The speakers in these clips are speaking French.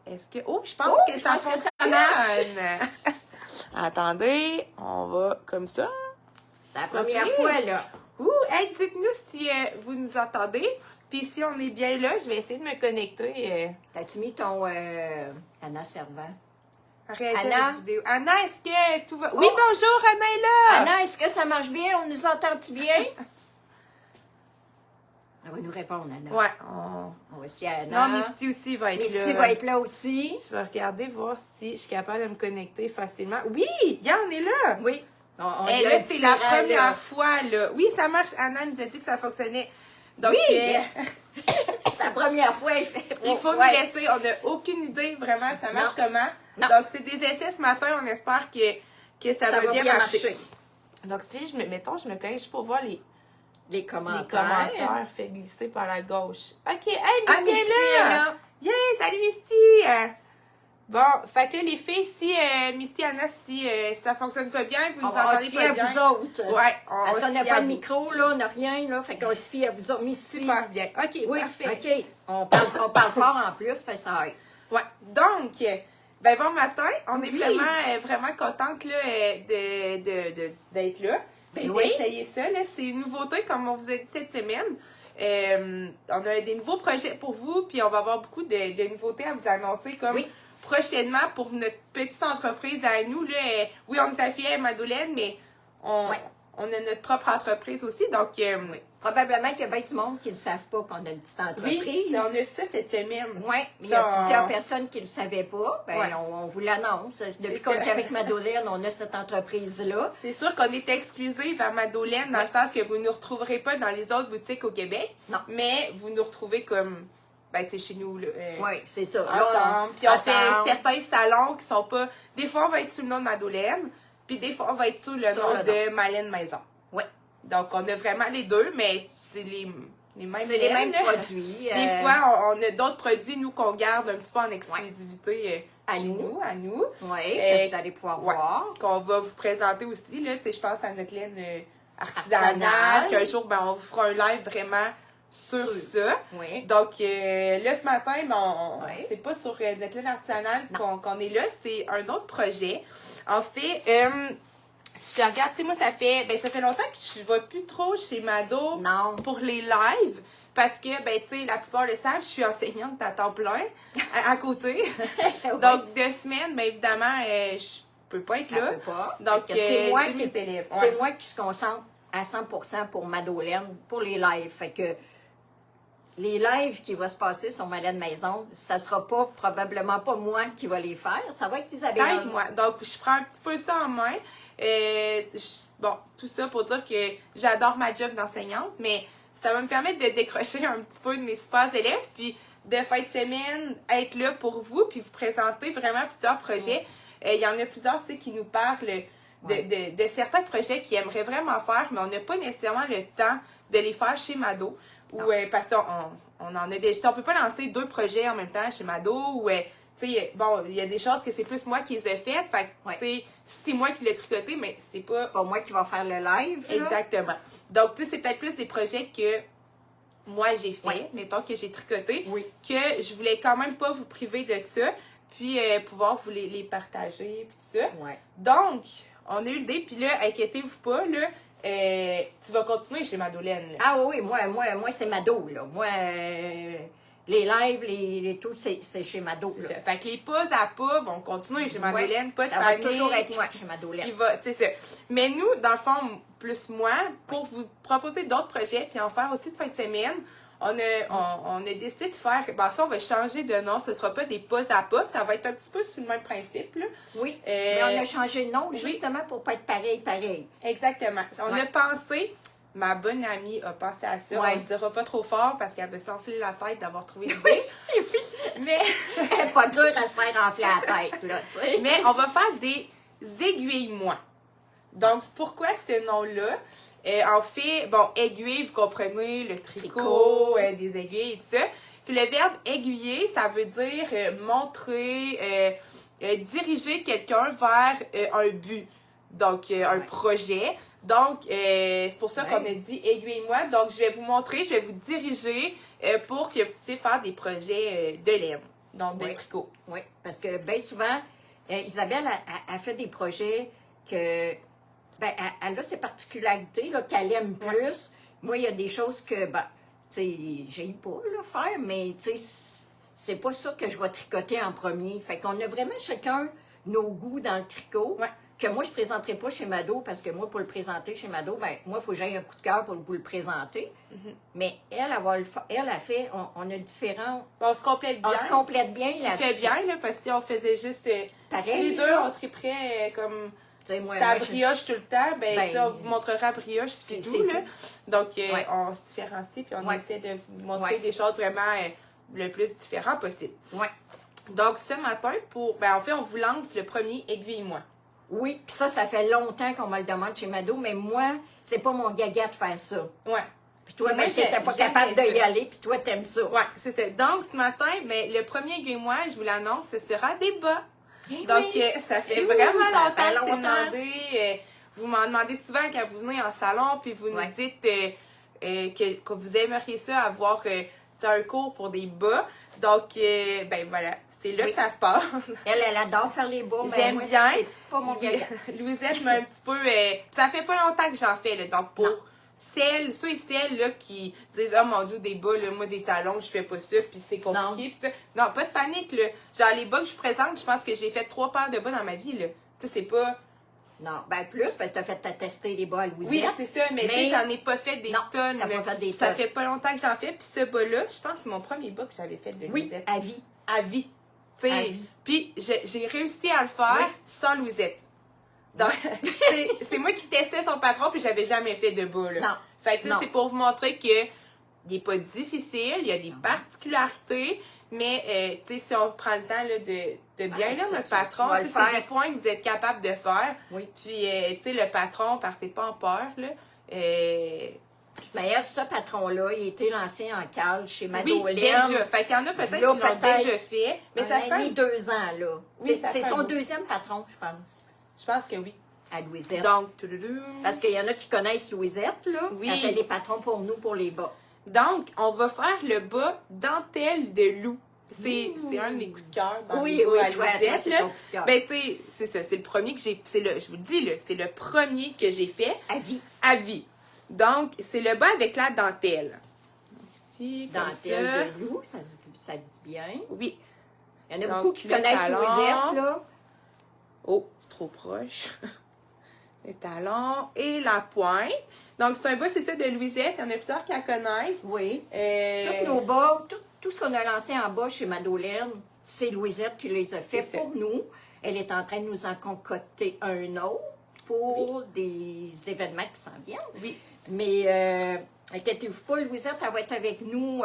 est-ce que... Oh, je pense que ça fonctionne! Marche! Attendez, on va comme ça. C'est la première fois, là. Hey, dites-nous si vous nous entendez. Puis si on est bien là, je vais essayer de me connecter. T'as-tu mis ton Anna Servant? Réagir à la vidéo. Anna, est-ce que tout va... Oui, bonjour, Anna est là! Anna, est-ce que ça marche bien? On nous entend-tu bien? Elle va nous répondre, Anna. Ouais. On va essayer Anna. Non, Misty aussi va être là. Misty va être là aussi. Je vais regarder, voir si je suis capable de me connecter facilement. Oui! Regarde, on est là! Oui. Et là, c'est la première fois, là. Oui, ça marche. Anna nous a dit que ça fonctionnait. Donc, oui, yes. C'est la première fois. Il faut nous laisser. On n'a aucune idée, vraiment, ça marche comment. Non. Donc, c'est des essais ce matin. On espère que ça va bien marcher. Donc, si mettons, je me connecte juste pour voir les commentaires faits glisser par la gauche. OK. Hey, Misty est là! Yeah! Salut, Misty! Bon, fait que les filles, si Misty, Anna, si ça fonctionne pas bien, vous nous entendez pas bien. On va se fier à vous autres. Ouais, parce qu'on n'a pas de micro, là, on n'a rien, là. Fait qu'on se fie à vous autres. Misty. Super bien. OK, oui, parfait. OK. On parle fort en plus, fait ça. Ouais. Donc, bon matin. On est vraiment contente là, d'être là. Puis d'essayer ça. Là. C'est une nouveauté, comme on vous a dit cette semaine. On a des nouveaux projets pour vous, puis on va avoir beaucoup de nouveautés à vous annoncer, comme prochainement pour notre petite entreprise à nous. Là, oui, on est affilié à Madeleine, mais on a notre propre entreprise aussi. Donc, probablement qu'il y a bien du monde qui ne savent pas qu'on a une petite entreprise. Oui, on a ça cette semaine. Oui, il y a plusieurs personnes qui ne le savaient pas. On vous l'annonce. Depuis qu'on est avec Madeleine, on a cette entreprise-là. C'est sûr qu'on est exclusive à Madeleine, dans le sens que vous ne nous retrouverez pas dans les autres boutiques au Québec. Non. Mais vous nous retrouvez comme... chez nous, là. Oui, c'est ça. Ensemble. Puis on fait certains salons qui sont pas... Des fois, on va être sous le nom de Madeleine, puis des fois, on va être sous le nom de Malène Maison. Oui. Donc, on a vraiment les deux, mais c'est les mêmes. C'est les mêmes produits. Des fois, on a d'autres produits, nous, qu'on garde un petit peu en exclusivité à nous. Oui. Vous allez pouvoir voir. Qu'on va vous présenter aussi, là. Je pense à notre laine artisanale, qu'un jour, on vous fera un live vraiment sur ça. Oui. Donc, là, ce matin, c'est pas sur notre laine artisanale qu'on est là, c'est un autre projet. En fait, si je regarde, tu sais, moi, ça fait longtemps que je ne vais plus trop chez Mado pour les lives. Parce que, tu sais, la plupart le savent, je suis enseignante à temps plein à côté. Donc, 2 semaines, évidemment, je peux pas être là. Donc, c'est moi qui se concentre à 100% pour Madeleine, pour les lives. Fait que les lives qui vont se passer sur Malène Maison, ça sera probablement pas moi qui va les faire. Ça va être Isabelle. Moi. Donc, je prends un petit peu ça en main. Tout ça pour dire que j'adore ma job d'enseignante, mais ça va me permettre de décrocher un petit peu de mes super élèves, puis de fin de semaine, être là pour vous, puis vous présenter vraiment plusieurs projets. Il y en a plusieurs, tu sais, qui nous parlent de certains projets qu'ils aimeraient vraiment faire, mais on n'a pas nécessairement le temps de les faire chez Mado. Parce qu'on en a déjà. On peut pas lancer 2 projets en même temps chez Mado, ou tu sais, il y a des choses que c'est plus moi qui les ai faites. Fait que, tu sais, c'est moi qui l'ai tricoté, mais c'est pas moi qui va faire le live. Là. Exactement. Donc, tu sais, c'est peut-être plus des projets que moi j'ai fait, mettons que j'ai tricoté, que je voulais quand même pas vous priver de ça, puis pouvoir vous les partager, puis tout ça. Donc, on a eu l'idée, puis là, inquiétez-vous pas, là, tu vas continuer chez Madeleine. Là. Ah oui, moi c'est Mado, là. Moi, les lives, les tout, c'est chez Mado. Fait que les pas à pas vont continuer chez Madeleine, pas de ça va toujours être moi chez Madeleine. C'est ça. Mais nous, dans le fond, plus moi, pour vous proposer d'autres projets, puis en faire aussi de fin de semaine, on a décidé de faire... on va changer de nom. Ce ne sera pas des pas à pas. Ça va être un petit peu sur le même principe. Là. Oui, mais on a changé de nom justement pour ne pas être pareil. Exactement. On a pensé... Ma bonne amie a pensé à ça. On ne le dira pas trop fort parce qu'elle veut s'enfler la tête d'avoir trouvé l'idée. Mais... pas dur à se faire enfler la tête, là, tu sais. Mais on va faire des aiguilles-moi. Donc, pourquoi ce nom-là? En fait, aiguille, vous comprenez, le tricot, des aiguilles et tout ça. Puis le verbe aiguiller, ça veut dire montrer, diriger quelqu'un vers un but. Donc, un projet. Donc, c'est pour ça qu'on a dit aiguille-moi. Donc, je vais vous montrer, je vais vous diriger pour que vous puissiez faire des projets de laine. Donc, des tricots. Oui, parce que bien souvent, Isabelle a fait des projets que, ben, elle a ses particularités qu'elle aime plus. Moi, il y a des choses que, ben, tu sais, j'ai pas le faire, mais tu sais, c'est pas ça que je vais tricoter en premier. Fait qu'on a vraiment chacun nos goûts dans le tricot. Ouais. Que moi, je ne présenterai pas chez Mado, parce que moi, pour le présenter chez Mado, ben, moi, il faut que j'aille un coup de cœur pour vous le présenter. Mais elle a fait, on a différents... On se complète bien. On se complète bien là-dessus. Fait bien, là, parce que si on faisait juste... Pareil, les deux, on triperait comme... Ça brioche tout le temps, ben on vous montrera brioche, puis c'est tout, là. Donc, on se différencie, puis on essaie de vous montrer des choses vraiment le plus différentes possible. Ouais. Donc, ce matin, en fait, on vous lance le premier aiguille-moi. Oui, puis ça fait longtemps qu'on me le demande chez Mado, mais moi, c'est pas mon gaga de faire ça. Ouais. Puis toi, mais t'étais pas capable d'y aller, puis toi, t'aimes ça. Ouais, c'est ça. Donc, ce matin, le premier aiguille-moi, je vous l'annonce, ce sera des bas. Donc, ça fait vraiment longtemps que c'est demandé. Vous m'en demandez souvent quand vous venez en salon, puis vous nous dites que vous aimeriez ça, avoir un cours pour des bas. Donc, voilà. C'est là que ça se passe. Elle adore faire les bas, mais j'aime moi, bien. C'est pas mon gars. Louisette m'a un petit peu... ça fait pas longtemps que j'en fais, là. Donc, pour ceux et celles là, qui disent « Oh mon Dieu, des bas, là, moi, des talons, je fais pas ça, puis c'est compliqué. » Non, pas de panique, là. Genre, les bas que je vous présente, je pense que j'ai fait 3 paires de bas dans ma vie, là. Tu sais, c'est pas... Non, plus, parce que t'as fait tester les bas à Louisette. Oui, c'est ça, mais j'en ai pas fait des tonnes. T'as pas fait des ça fait pas longtemps que j'en fais, puis ce bas-là, je pense que c'est mon premier bas que j'avais fait de Louisette. Oui, à vie. À vie. Puis j'ai réussi à le faire sans Louisette. Donc, c'est moi qui testais son patron, puis j'avais jamais fait de bas, là. Non. Fait que c'est pour vous montrer que il n'est pas difficile, il y a des particularités, mais si on prend le temps là, de bien lire notre patron, c'est des points que vous êtes capable de faire. Oui. Puis, le patron, partez pas en peur, là. D'ailleurs, ce patron-là, il a été lancé en cale chez Madolène. Oui, déjà. Fait qu'il y en a peut-être qui l'ont déjà fait. Mais ça fait 2 ans, là. Oui, c'est son deuxième patron, je pense. Je pense que oui. À Louisette. Donc, parce qu'il y en a qui connaissent Louisette, là. Oui. Elle fait les patrons pour nous, pour les bas. Donc, on va faire le bas dentelle de loup. C'est un de mes coups de cœur dans les bas à Louisette. Ben, tu sais, c'est ça. C'est le premier que j'ai... Je vous le dis, là, c'est le premier que j'ai fait. À vie. À vie. Donc, c'est le bas avec la dentelle. Ici, dentelle de loup, ça dit bien. Oui. Il y en a beaucoup qui connaissent Louisette, là. Oh, c'est trop proche. Le talon et la pointe. Donc, c'est un bas, c'est ça, de Louisette. Il y en a plusieurs qui la connaissent. Oui. Tous nos bas, tout ce qu'on a lancé en bas chez Madolène, c'est Louisette qui les a fait pour nous. Elle est en train de nous en concocter un autre pour des événements qui s'en viennent. Oui. Mais inquiétez-vous pas, Louisette, elle va être avec nous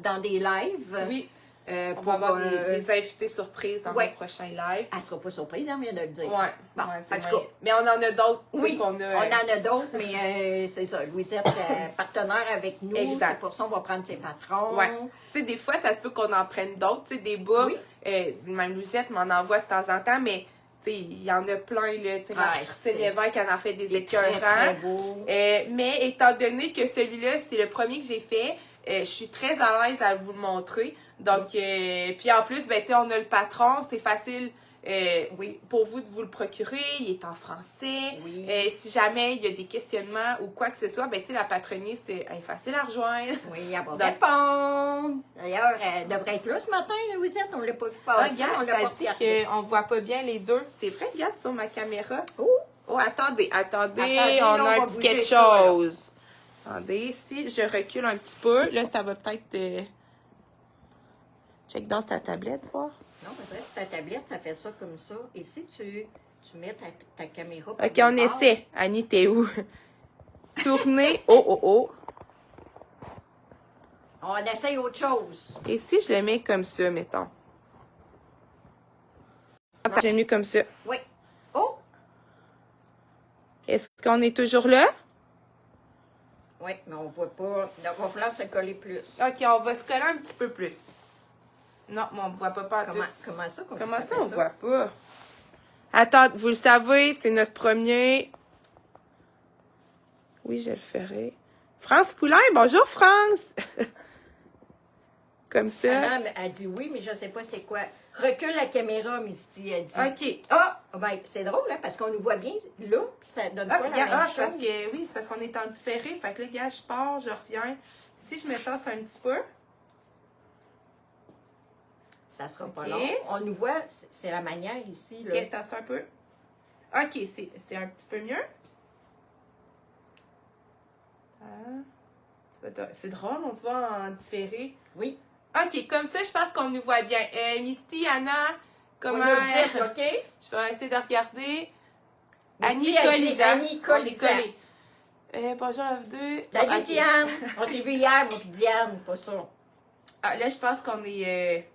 dans des lives. Oui. On va avoir des invités surprises dans les prochains lives. Elle ne sera pas surprise, on vient de le dire. Oui. Bon, en tout cas. Mais on en a d'autres. Oui, on en a d'autres, mais c'est ça. Louisette est partenaire avec nous. Exact. C'est pour ça qu'on va prendre ses patrons. Oui. Tu sais, des fois, ça se peut qu'on en prenne d'autres. Tu sais, des bas. Oui. Même Louisette m'en envoie de temps en temps, mais il y en a plein, là. Tu sais, Christine Lévesque, elle en fait des écœurants. Mais étant donné que celui-là, c'est le premier que j'ai fait, je suis très à l'aise à vous le montrer. Donc, puis en plus, ben, tu sais, on a le patron, c'est facile pour vous de vous le procurer. Il est en français. Oui. Si jamais il y a des questionnements ou quoi que ce soit, ben, tu sais, la patronnier, c'est facile à rejoindre. Oui, elle va répondre. D'ailleurs, elle devrait être là ce matin, Louisette. On ne l'a pas vu passer. On l'a pas dit qu'on ne voit pas bien les deux. C'est vrai, regarde sur ma caméra. Oh, attendez, on a un petit quelque chose. Attendez, si je recule un petit peu, là, ça va peut-être... Check dans ta tablette, voir. Non, mais c'est ta tablette, ça fait ça comme ça. Et si tu mets ta caméra... OK, on essaie. Annie, t'es où? Tourner. Oh. On essaye autre chose. Et si je le mets comme ça, mettons? J'ai comme ça. Oui. Oh! Est-ce qu'on est toujours là? Oui, mais on ne voit pas. Il va falloir se coller plus. OK, on va se coller un petit peu plus. Non, mais on ne voit pas partout. Comment ça? Comment ça, on ne voit pas? Attends, vous le savez, c'est notre premier... Oui, je le ferai. France Poulain, bonjour France! Comme ça. Anna, elle dit oui, mais je ne sais pas c'est quoi. Recule la caméra, Misty, elle dit. OK. Ah! Ben, c'est drôle, hein, parce qu'on nous voit bien là, puis ça donne pas la même chose. Parce que, oui, c'est parce qu'on est en différé. Fait que là, gars, je pars, je reviens. Si je me tasse un petit peu. Ça sera pas long. On nous voit, c'est la manière ici. Là. OK, tasse un peu. OK, c'est un petit peu mieux. C'est drôle, on se voit en différé. Oui. OK, comme ça, je pense qu'on nous voit bien. Misty, Anna, comment... dire, OK? Je vais essayer de regarder. Annie Colisa. Annie Colisa. Bonjour à vous deux. Salut, Diane. On s'est vu hier, moi puis Diane, c'est pas ça. Ah, là, je pense qu'on est...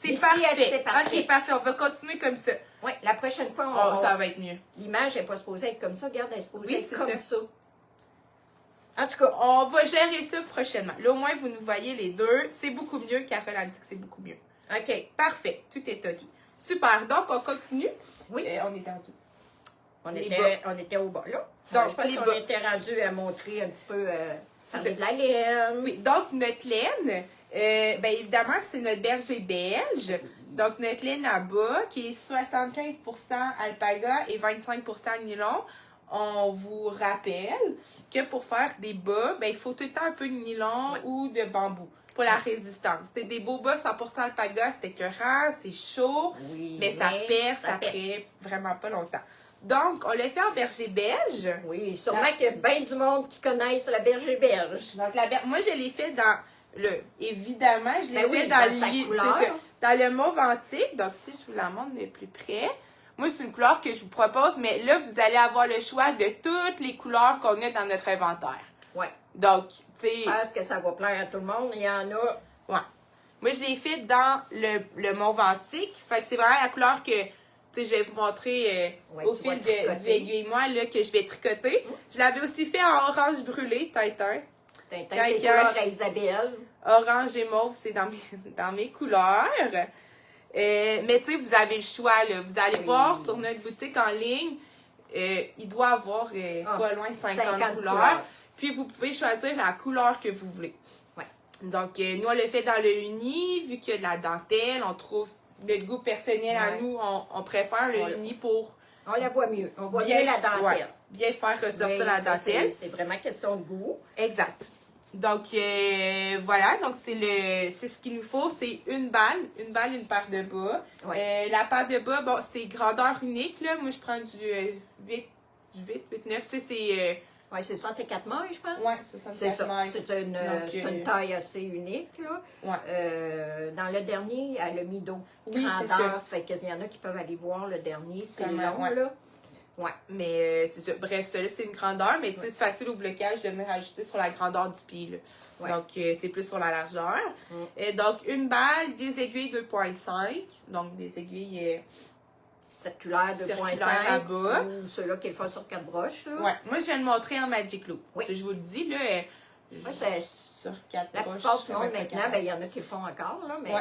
C'est parfait. OK, parfait. On va continuer comme ça. Oui, la prochaine fois, ça va être mieux. L'image n'est pas supposée être comme ça. Regarde, elle est supposée être comme ça. En tout cas, on va gérer ça prochainement. Là, au moins, vous nous voyez les deux. C'est beaucoup mieux. Carole a dit que c'est beaucoup mieux. OK. Parfait. Tout est OK. Super. Donc, on continue. Oui. On est rendu. On était au bas, là. Donc, je pense qu'on était rendu à montrer un petit peu parler de la laine. Oui. Donc, notre laine, bien évidemment, c'est notre berger belge. Donc, notre laine à bas, qui est 75% alpaga et 25% nylon. On vous rappelle que pour faire des bas, ben, il faut tout le temps un peu de nylon ou de bambou pour la résistance. C'est des beaux bas 100% alpaga, c'est écœurant, c'est chaud, mais ça perce après vraiment pas longtemps. Donc, on l'a fait en berger belge. Oui, sûrement qu'il y a bien du monde qui connaissent la berger belge. Donc, moi, je l'ai fait dans évidemment, je l'ai fait dans le mauve antique. Donc, si je vous la montre de plus près, moi, c'est une couleur que je vous propose, mais là, vous allez avoir le choix de toutes les couleurs qu'on a dans notre inventaire. Oui. Donc, tu sais... Je pense que ça va plaire à tout le monde. Il y en a... Ouais. Moi, je l'ai fait dans le mauve antique. Fait que c'est vraiment la couleur que, tu sais, je vais vous montrer au fil du aiguille-moi, là, que je vais tricoter. Je l'avais aussi fait en orange brûlé, Tintin. Tintin, c'est couleur à Isabelle. Orange et mauve, c'est dans mes couleurs. Mais tu sais, vous avez le choix, là. Vous allez voir sur notre boutique en ligne, il doit avoir pas loin de 50 couleurs. Puis vous pouvez choisir la couleur que vous voulez. Ouais. Donc, nous, on le fait dans le uni, vu qu'il y a de la dentelle, on trouve notre goût personnel à nous, on préfère le uni pour... On la voit mieux. On voit bien la dentelle. Bien faire ressortir la dentelle. C'est vraiment question de goût. Exact. Donc, voilà. Donc, c'est ce qu'il nous faut. C'est une balle, une paire de bas. Ouais. La paire de bas, bon, c'est grandeur unique, là. Moi, je prends du 8, 9. Tu sais, c'est... oui, c'est 64 mailles, je pense. Oui, 64 mailles. C'est une taille assez unique, là. Ouais. Dans le dernier, elle a mis d'autres grandeurs. Ça fait qu'il y en a qui peuvent aller voir le dernier. C'est long, là. Ouais, mais c'est ça. Bref, celui-là, c'est une grandeur, mais tu sais, c'est facile au blocage de venir ajuster sur la grandeur du pied, là. Ouais. Donc, c'est plus sur la largeur. Donc, une balle, des aiguilles 2.5. Donc, des aiguilles... circulaire 2.5 à bas. Ou ceux-là qui le font sur 4 broches. Là. Ouais. Moi, je viens de montrer en Magic Loop. Oui. Je vous le dis, là, moi, c'est sur 4 la broches. La plupart du monde, maintenant, ben, il y en a qui le font encore, là, mais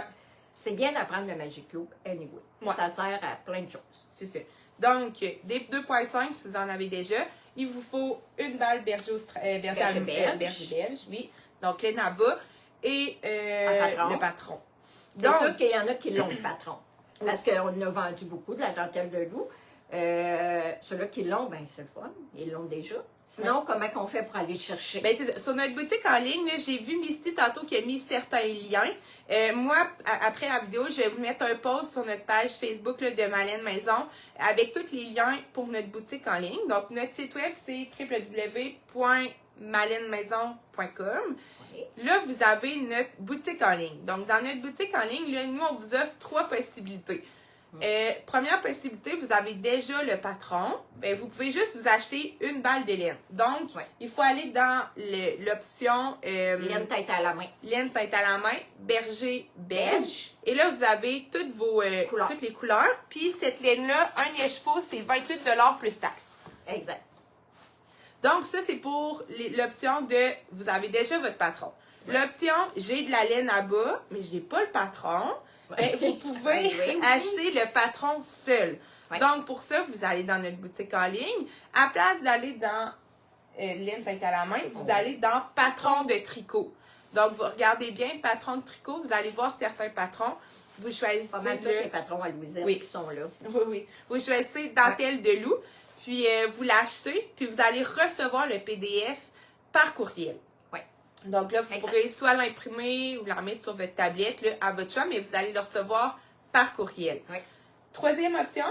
c'est bien d'apprendre le Magic Loop anyway. Ça sert à plein de choses. C'est ça. Donc, des 2.5, si vous en avez déjà, il vous faut une balle berger belge. Oui. Donc, laine à bas et le patron. C'est sûr qu'il y en a qui l'ont, le patron. Parce qu'on a vendu beaucoup de la dentelle de loup. Ceux-là qui l'ont, ben c'est le fun. Ils l'ont déjà. Sinon, comment qu'on fait pour aller le chercher? Ben, c'est sur notre boutique en ligne, j'ai vu Misty tantôt qui a mis certains liens. Moi, après la vidéo, je vais vous mettre un post sur notre page Facebook là, de Malaine Maison avec tous les liens pour notre boutique en ligne. Donc, notre site web, c'est www.malaineMaison.com. Là, vous avez notre boutique en ligne. Donc, dans notre boutique en ligne, là, nous, on vous offre 3 possibilités. Première possibilité, vous avez déjà le patron. Ben, vous pouvez juste vous acheter une balle de laine. Donc, il faut aller dans l'option... laine tête à la main. Laine tête à la main, berger belge. Et là, vous avez toutes toutes les couleurs. Puis, cette laine-là, un écheveau, c'est 28 $ plus taxes. Exact. Donc, ça, c'est pour l'option de vous avez déjà votre patron. L'option, j'ai de la laine à bas, mais je n'ai pas le patron. Ben, vous pouvez acheter le patron seul. Donc, pour ça, vous allez dans notre boutique en ligne. À place d'aller dans laine tête à la main, vous allez dans patron de tricot. Donc, vous regardez bien, patron de tricot, vous allez voir certains patrons. Vous choisissez pas mal tous les patrons à Louisette qui sont là. Oui, oui. Vous choisissez dentelle de loup, puis vous l'achetez, puis vous allez recevoir le PDF par courriel. Oui. Donc là, vous pourrez soit l'imprimer ou la mettre sur votre tablette, là, à votre choix, mais vous allez le recevoir par courriel. Oui. Troisième option.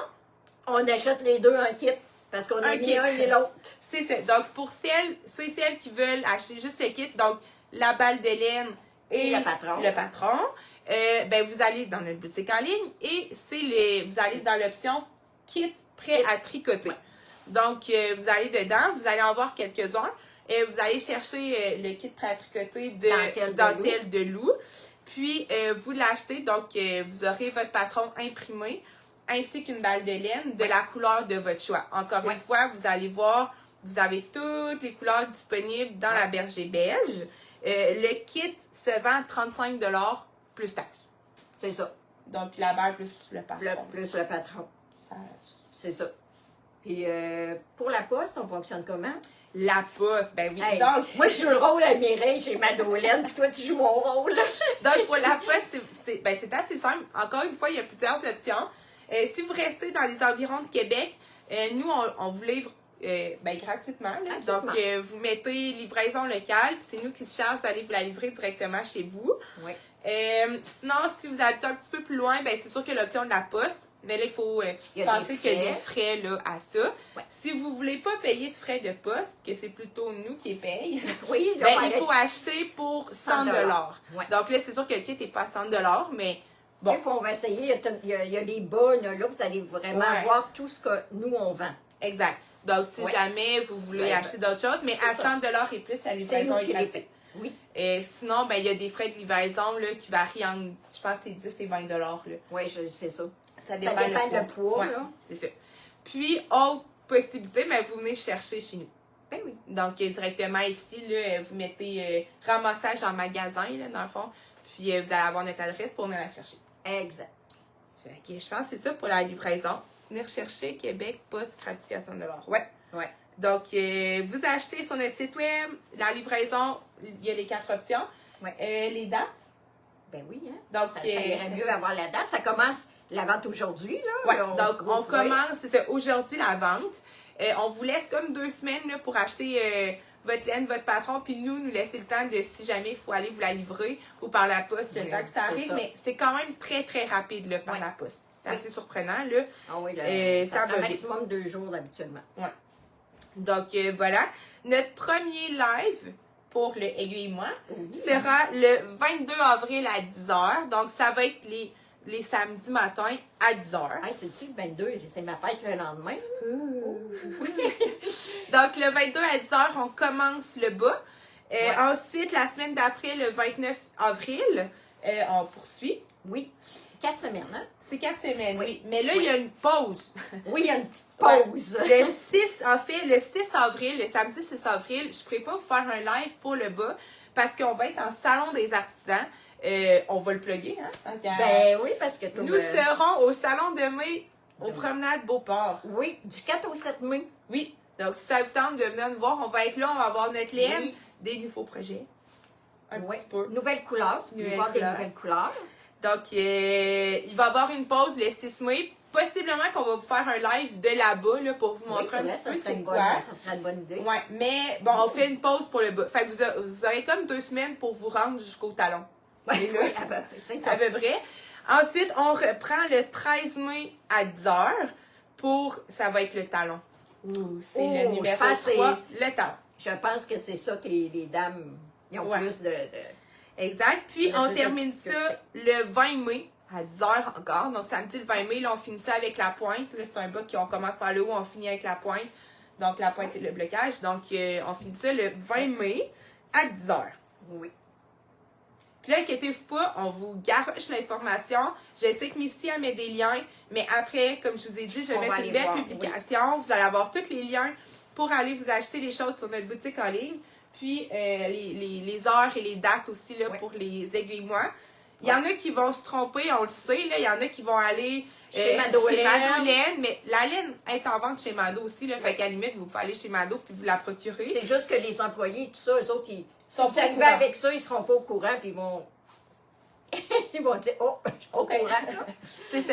On achète les deux en kit, parce qu'on a mis un et l'autre. C'est ça. Donc, pour ceux et celles qui veulent acheter juste le kit, donc la balle de laine et le patron, ben, vous allez dans notre boutique en ligne et vous allez dans l'option kit prêt à tricoter. Ouais. Donc, vous allez dedans, vous allez en voir quelques-uns et vous allez chercher le kit prêt à tricoter de dentelle de loup. Puis, vous l'achetez, donc vous aurez votre patron imprimé ainsi qu'une balle de laine de la couleur de votre choix. Encore une fois, vous allez voir, vous avez toutes les couleurs disponibles dans la Berger belge. Le kit se vend 35$ plus taxes. C'est ça. Donc, la balle plus le patron. Plus le patron. C'est ça. Puis, pour la poste, on fonctionne comment? La poste, ben oui. Hey, donc, moi, je joue le rôle à Mireille chez Madolène, puis toi, tu joues mon rôle. Donc, pour la poste, c'est assez simple. Encore une fois, il y a plusieurs options. Si vous restez dans les environs de Québec, nous, on vous livre gratuitement. Donc, vous mettez livraison locale, puis c'est nous qui se charge d'aller vous la livrer directement chez vous. Oui. Sinon, si vous habitez un petit peu plus loin, ben c'est sûr que l'option de la poste, mais là, il faut penser qu'il y a des frais là, à ça. Ouais. Si vous ne voulez pas payer de frais de poste, que c'est plutôt nous qui les payons, il faut acheter pour 100$. Ouais. Donc là, c'est sûr que le kit n'est pas à 100$, mais bon. Il faut on va essayer. Il y a des bas, là, vous allez vraiment voir tout ce que nous, on vend. Exact. Donc, si jamais vous voulez acheter d'autres choses, mais à 100$ et plus, la livraison est gratuite. Oui. Sinon, ben il y a des frais de livraison là, qui varient entre, je pense, c'est 10 et 20$. Oui, c'est ça. Ça dépend le poids. Là. C'est ça. Puis, autre possibilité, ben, vous venez chercher chez nous. Ben oui. Donc, directement ici, là, vous mettez ramassage en magasin, là, dans le fond. Puis, vous allez avoir notre adresse pour venir la chercher. Exact. Fait que je pense que c'est ça pour la livraison. Venir chercher Québec, poste gratuit à 100$. Ouais. Ouais. Donc, vous achetez sur notre site web, la livraison, il y a les 4 options. Ouais. Les dates. Ben oui, hein. Donc, ça irait mieux avoir la date. Ça commence la vente aujourd'hui, là. Oui, donc on commence, c'est ça, aujourd'hui la vente. On vous laisse comme 2 semaines là, pour acheter votre laine, votre patron, puis nous laisser le temps de, si jamais il faut aller vous la livrer ou par la poste, le temps que ça arrive. Mais c'est quand même très, très rapide là, par la poste. C'est assez surprenant, là. Ah oui, ça prend maximum 2 jours habituellement. Oui. Donc, voilà. Notre premier live pour le Aiguille-moi sera le 22 avril à 10h. Donc, ça va être les samedis matins à 10h. Hey, c'est-tu le 22? C'est ma fête le lendemain. Donc, le 22 à 10h, on commence le bas. Ensuite, la semaine d'après, le 29 avril, on poursuit. Oui. 4 semaines, hein? C'est 4 semaines, oui. Mais là, il y a une pause. Oui, il y a une petite pause. Le 6 avril, le samedi 6 avril, je ne pourrais pas vous faire un live pour le bas parce qu'on va être en salon des artisans. On va le plugger, hein? Ben oui, parce que nous serons au salon de mai aux promenades Beauport. Oui, du 4 au 7 mai. Oui. Donc, si ça vous tente de venir nous voir, on va être là, on va avoir notre laine, des nouveaux projets. Un petit peu. Nouvelles couleurs, des nouvelles couleurs. Donc, il va y avoir une pause le 6 mai. Possiblement qu'on va vous faire un live de là-bas là, pour vous montrer un petit peu c'est quoi. Ça serait une bonne idée. Ouais, mais bon, on fait une pause pour le bas. Fait que vous aurez comme 2 semaines pour vous rendre jusqu'au talon. Oui, c'est ça. À peu près. Ensuite, on reprend le 13 mai à 10h pour... Ça va être le talon. C'est le numéro 3, le talon. Je pense que c'est ça que les dames ils ont plus de... Exact. Puis, on termine ça le 20 mai à 10h encore. Donc, samedi le 20 mai, là, on finit ça avec la pointe. Là, c'est un bas qu'on commence par le haut, on finit avec la pointe. Donc, la pointe et le blocage. Donc, on finit ça le 20 mai à 10h. Oui. Puis là, inquiétez-vous pas, on vous garoche l'information. Je sais que Missy a mis des liens, mais après, comme je vous ai dit, je vais mettre une belle publication. Vous allez avoir tous les liens pour aller vous acheter les choses sur notre boutique en ligne. Puis, les heures et les dates aussi là, pour les aiguilles-moi. Il y en a qui vont se tromper, on le sait. Là. Il y en a qui vont aller chez Madolène. Mais la laine est en vente chez Mado aussi. Là, fait qu'à la limite, vous pouvez aller chez Mado puis vous la procurer. C'est juste que les employés, tout ça, eux autres, Si vous arrivez avec ça, ils seront pas au courant, puis ils vont... Ils vont dire, oh, je suis pas au courant.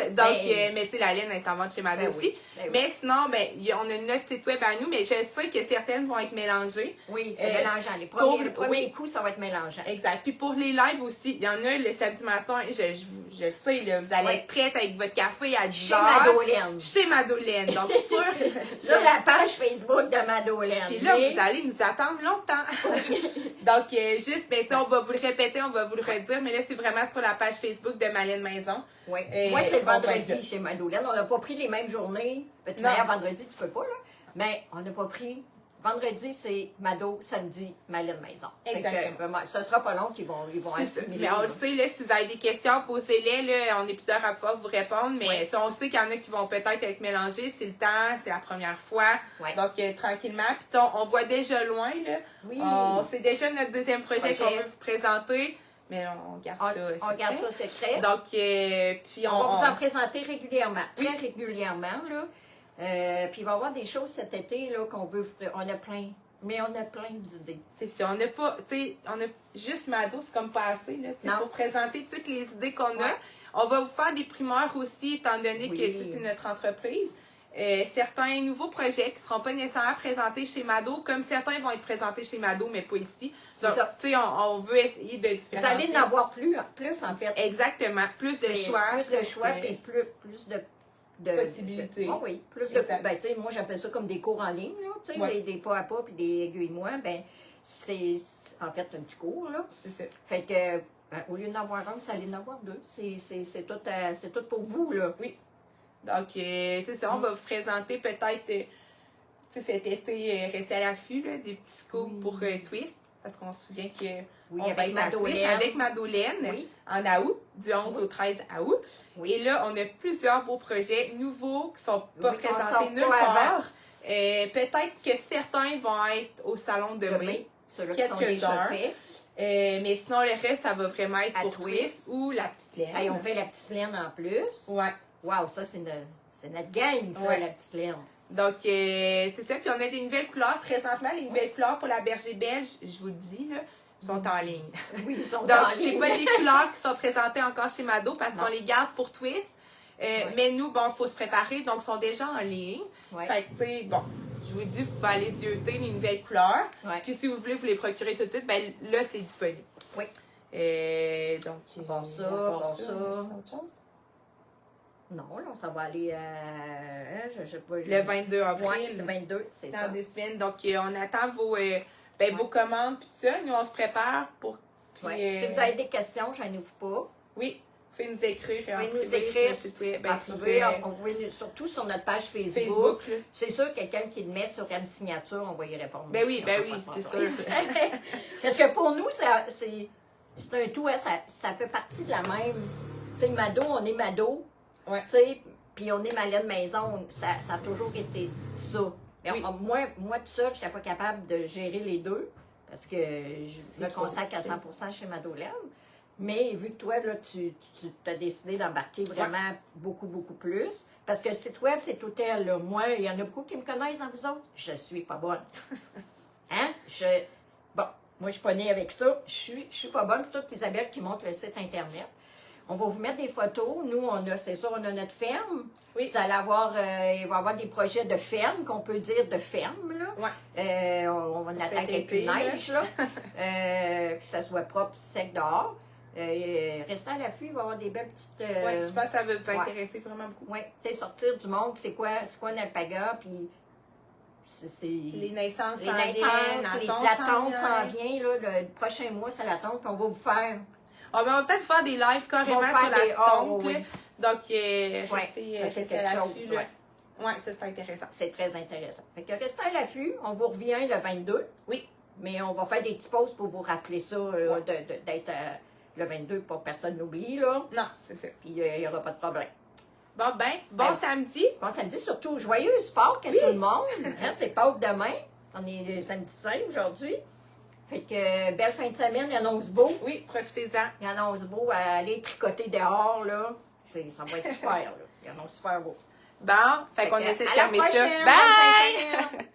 Donc, mais tu sais, la laine est en vente chez Mado aussi. Mais sinon, on a notre site web à nous, mais je sais que certaines vont être mélangées. Oui, c'est mélangeant. Les premiers coups, ça va être mélangeant. Exact. Puis pour les lives aussi, il y en a le samedi matin, je sais, là, vous allez être prête avec votre café à 10h. Chez Madolène. Donc, sur la page Facebook de Madolène. Puis là, vous allez nous attendre longtemps. Donc, juste, on va vous le répéter, on va vous le redire, mais là, c'est vraiment sur la page Facebook de Malène Maison. Oui. Moi, c'est le vendredi chez Madolène. On n'a pas pris les mêmes journées. D'ailleurs, vendredi, tu peux pas, là. Mais on n'a pas pris. Vendredi, c'est Mado, samedi, Malène Maison. Exactement. Ce sera pas long qu'ils vont assimiler. Mais on le sait, là, si vous avez des questions, posez-les. Là, on est plusieurs à pouvoir vous répondre. Mais on sait qu'il y en a qui vont peut-être être mélangés. C'est le temps, c'est la première fois. Donc, tranquillement. Puis, on voit déjà loin. Là. Oui. C'est déjà notre deuxième projet qu'on veut vous présenter. Mais on garde ça secret. On garde ça secret. Donc, puis on va vous en présenter régulièrement. Très régulièrement, là. Puis il va y avoir des choses cet été là qu'on veut. On a plein d'idées. C'est ça. On n'a pas, tu sais, on a juste Mado, c'est comme pas assez là, pour présenter toutes les idées qu'on a. On va vous faire des primeurs aussi, étant donné que c'est notre entreprise. Certains nouveaux projets qui ne seront pas nécessairement présentés chez Mado, comme certains vont être présentés chez Mado, mais pas ici. Donc, tu sais, on veut essayer de différencier. Vous allez en avoir plus en fait. Exactement. Plus de choix. Plus de choix et plus de possibilités. Oui, plus de. Ben, tu sais, moi, j'appelle ça comme des cours en ligne, là. Tu sais, des pas à pas puis des aiguilles-moi. Ben, c'est en fait un petit cours, là. C'est ça. Fait que, au lieu d'en avoir un, vous allez en avoir deux. C'est tout pour vous, là. Oui. Donc, c'est ça. On va vous présenter peut-être, tu sais, cet été, rester à l'affût, des petits coups pour Twist. Parce qu'on se souvient que on va être à Twist avec Madolène en août, du 11 au 13 août. Et là, on a plusieurs beaux projets nouveaux qui ne sont pas présentés nulle part. Peut-être que certains vont être au salon de mai. Ceux-là qui sont déjà faits. Mais sinon, le reste, ça va vraiment être pour Twist ou la petite laine. Hey, on fait la petite laine en plus. Ouais. Wow, ça, c'est notre game, ça, la petite laine. Donc, c'est ça. Puis, on a des nouvelles couleurs. Présentement, les nouvelles couleurs pour la berger belge, je vous le dis, là, sont en ligne. Oui, ils sont donc, en ligne. Donc, c'est pas des couleurs qui sont présentées encore chez Mado parce qu'on les garde pour Twist. Mais nous, bon, il faut se préparer. Donc, ils sont déjà en ligne. Fait que, tu sais, bon, je vous dis, vous pouvez aller zioter les nouvelles couleurs. Puis, si vous voulez vous les procurer tout de suite, ben là, c'est disponible. Oui. Donc, bon, ça. C'est autre chose? Non, là, ça va aller je sais pas. Le 22 avril. Oui, c'est 22, c'est ça. Dans 2 semaines. Donc, on attend vos commandes puis tout ça. Nous, on se prépare pour... Puis, si vous avez des questions, je n'ouvre pas. Oui, vous pouvez nous écrire. Vous pouvez nous écrire. Surtout sur notre page Facebook. C'est sûr, quelqu'un qui le met sur une signature, on va y répondre. Ben oui, c'est sûr. Parce que pour nous, c'est un tout, ça fait partie de la même... Tu sais, Mado, on est Mado. Tu sais, puis on est Malène Maison, ça a toujours été ça. Moi, tout seul, je n'étais pas capable de gérer les deux parce que je me consacre à 100% chez Madolène. Mais vu que toi, là, tu as décidé d'embarquer vraiment beaucoup, beaucoup plus. Parce que le site web, c'est tout elle. Là. Moi, il y en a beaucoup qui me connaissent dans vous autres. Je suis pas bonne. Bon, moi, je suis pas née avec ça. Je suis pas bonne. C'est toute Isabelle qui monte le site Internet. On va vous mettre des photos. Nous, c'est sûr, on a notre ferme. Oui. Vous allez avoir, il va y avoir des projets de ferme, qu'on peut dire de ferme, là. On va attaquer avec une neige, là. Que ça soit propre, sec dehors. Restez à l'affût, il va y avoir des belles petites... oui, je pense que ça va vous intéresser vraiment beaucoup. Oui, tu sais, sortir du monde, c'est quoi un alpaga, puis... Les naissances s'en viennent, la tente s'en vient, là, le prochain mois, c'est la tente, puis on va vous faire... on va peut-être faire des lives carrément sur la tente. Donc, restez quelque chose. Oui, ça c'est intéressant. C'est très intéressant. Fait que restez à l'affût. On vous revient le 22. Oui. Mais on va faire des petits pauses pour vous rappeler ça, d'être le 22 pour que personne n'oublie, là. Non, c'est ça. Puis il n'y aura pas de problème. Bon samedi. Bon samedi, surtout joyeux Pâques à tout le monde. C'est Pâques demain. On est samedi 5 aujourd'hui. Fait que belle fin de semaine, il annonce beau. Oui, profitez-en. Il annonce beau, aller tricoter dehors, là. Ça va être super, là. Il annonce super beau. Bon, fait qu'on essaie de fermer ça. Bye!